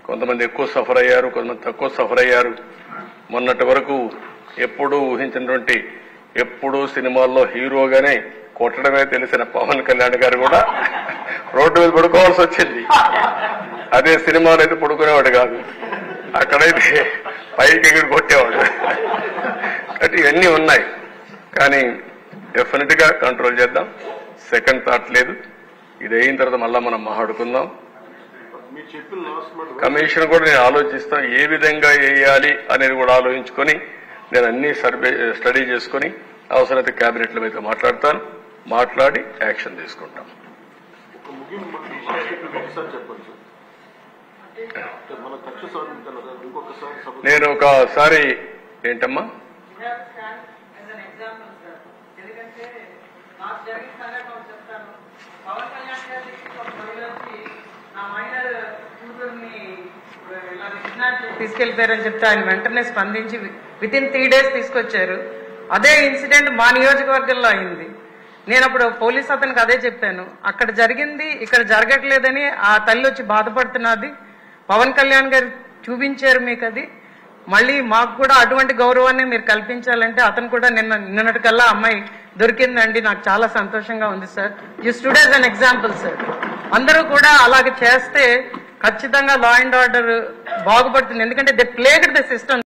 కొంతమంది ఎక్కువ సఫర్ అయ్యారు, కొంతమంది తక్కువ సఫర్ అయ్యారు. మొన్నటి వరకు ఎప్పుడూ ఊహించినటువంటి, ఎప్పుడూ సినిమాల్లో హీరోగానే కొట్టడమే తెలిసిన పవన్ కళ్యాణ్ గారు కూడా రోడ్డు మీద పడుకోవాల్సి వచ్చింది. అదే సినిమాలో అయితే పడుకునేవాడు కాదు, అక్కడైతే పైకి ఎగిరి కొట్టేవాడు. కాబట్టి ఇవన్నీ ఉన్నాయి, కానీ డెఫినెట్ గా కంట్రోల్ చేద్దాం. సెకండ్ థాట్ లేదు. ఇది అయిన తర్వాత మళ్ళా మనం మాట్లాడుకుందాం. కమిషన్ కూడా నేను ఆలోచిస్తాను, ఏ విధంగా వేయాలి అనేది కూడా ఆలోచించుకొని నేను అన్ని స్టడీ చేసుకుని అవసరమైతే కేబినెట్ లో అయితే మాట్లాడి యాక్షన్ తీసుకుంటాం. నేను ఒకసారి ఏంటమ్మా తీసుకెళ్లిపోయారని చెప్తే ఆయన వెంటనే స్పందించి వితిన్ 3 days తీసుకొచ్చారు. అదే ఇన్సిడెంట్ మా నియోజకవర్గంలో అయింది. నేను అప్పుడు పోలీస్ అతనికి అదే చెప్పాను, అక్కడ జరిగింది ఇక్కడ జరగట్లేదని ఆ తల్లి వచ్చి బాధపడుతున్నది. పవన్ కళ్యాణ్ గారు చూపించారు మీకు, అది మళ్ళీ మాకు కూడా అటువంటి గౌరవాన్ని మీరు కల్పించాలంటే అతను కూడా నిన్నటికల్లా అమ్మాయి దొరికిందండి, నాకు చాలా సంతోషంగా ఉంది sir. You stood as an example sir. అందరూ కూడా అలాగే చేస్తే ఖచ్చితంగా లా అండ్ ఆర్డర్ బాగుపడుతుంది. ఎందుకంటే దే ప్లేగ్డ్ ద సిస్టమ్.